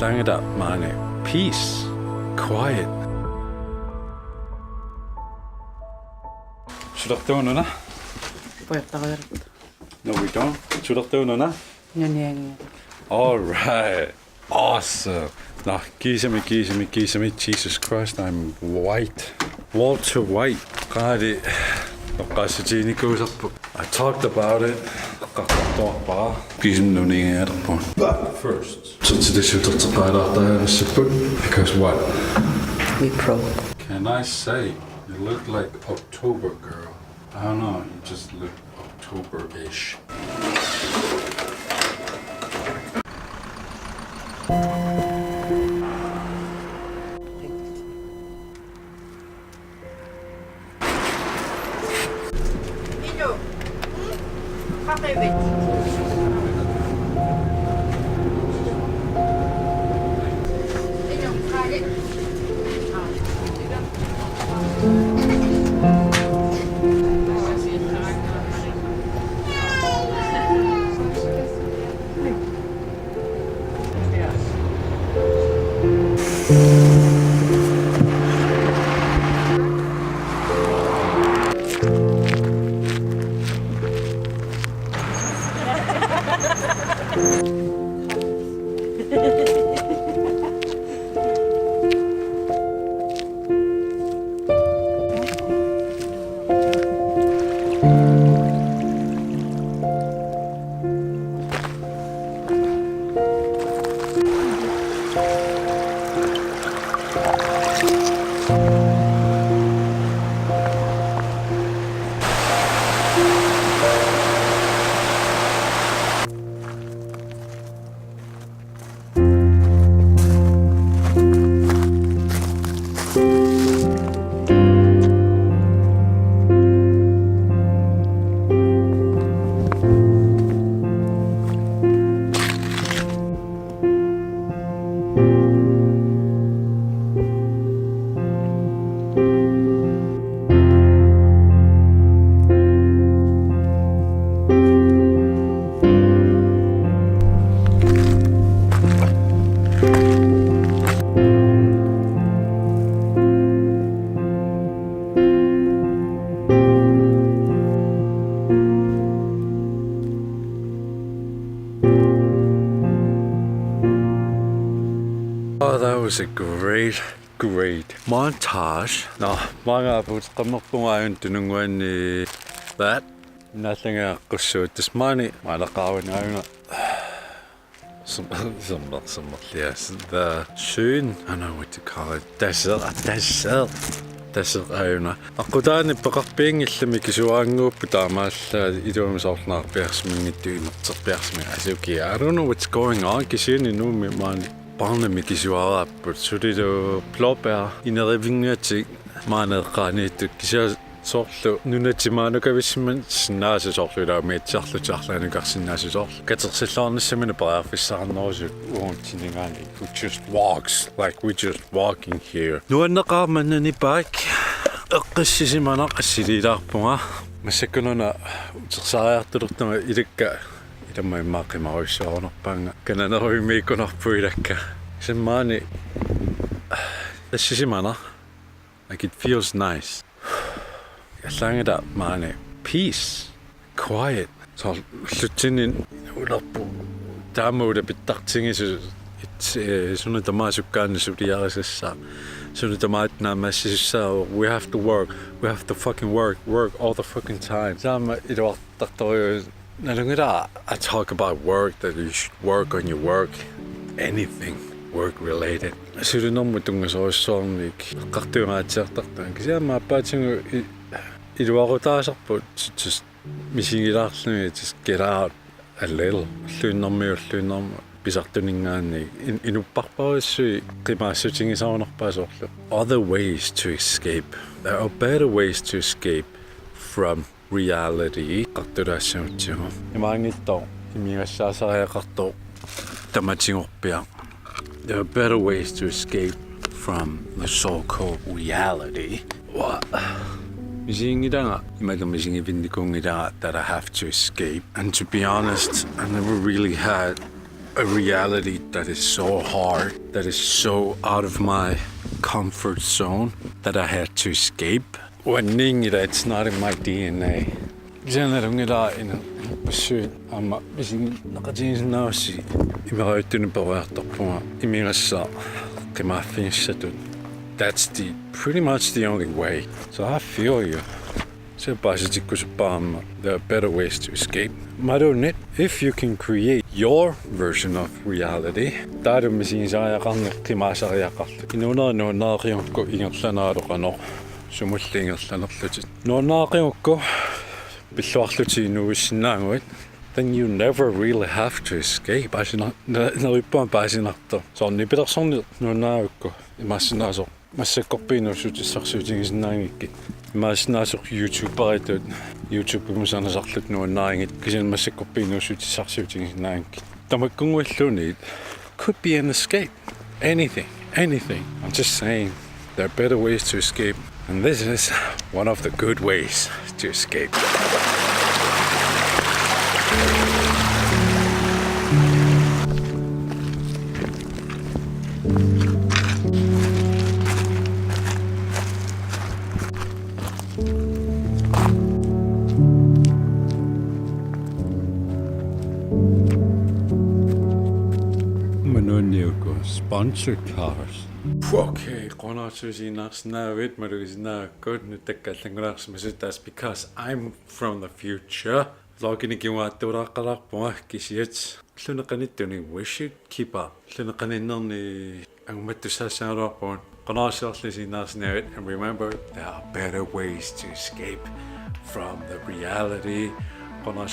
Slangeda maani. Peace. Quiet. Sudartuununa? No, we don't. Sudartuununa? Nuniangiaratta. All right. Awesome. No, kisame. Jesus Christ, I'm white. Walter White. I talked about it. But first, because what? We pro. Can I say you look like October girl? I don't know, you just look October-ish. Oh, that was a great montage. No, mga putqammerpungaayun tununguanni that nuniangiaqqissuungut this money malaqaawinaayuna yes, the soon, I don't know what to call it, desert ayuna aqutaani peqarpiingillami kisuaanguuppu taamaalla iluumisornaarpiarsmingittu imerterpiarsmi asuki. I don't know what's going on kisiani nuumi maani paarnat kisuaraaput sulilu blåbær inerivingatik maaneeqqaaniittut kisia sorlu nunatimaanukavissman sinnaasisorluilaumiitsarlutiarlaanukarsinnaasisorlu katersillaarnissamina pariarfissarnerusut uuntiningaani who just walks like we're just walking here nuanneqaarmannani back eqqissisimanaq assiliilaarpunga массаккунуна утерсариартулертунга илакка иламма иммааққимаруиссуарнерпаанга кананеруимииккунарпуилакка симмаани ассисимана like it feels nice. Slangeda maani. Peace. Quiet. So lutinin ularpu Taamaalluta pittartingisu sunu tamaasukkaannisuliarisassa sunu tamaatnaamassissaa. We have to work. We have to fucking work all the fucking time. Sama iluartartoriu nalungila. I talk about work, that you should work on your work. Anything work related. Sulunormu tungasorissoornik qartuungaatiartartaan kisiama appaatsingu iluarutaasarput just misingilaarluni just get out a little. Luunnermiulluunnermu pisartuningaanni inupparparussui qimaassutigisaarnerpaasorlu. Other ways to escape. There are better ways to escape from reality. Qartulaassangutsingu imaangittor imigassaasaariaqartor tamatingorpia. There are better ways to escape from the so-called reality. What? That I have to escape. And to be honest, I never really had a reality that is so hard, that is so out of my comfort zone, that I had to escape. Ukiunnginnerani, it's not in my DNA. Janarungiraina passuut amma misin naqatigisinnaussi imerauttunuperuartorpunga imingassa qimaaffinissatut. That's pretty much the only way. So I feel you. There are better ways to escape. Madonit, if you can create your version of reality, then you never really have to escape. Could be an escape. Anything. I'm just saying, there are better ways to escape, and this is one of the good ways to escape. Sponsored cars. Okay, that's because I'm from the future. Kisiat. We should keep up. And remember, there are better ways to escape from the reality. Come on.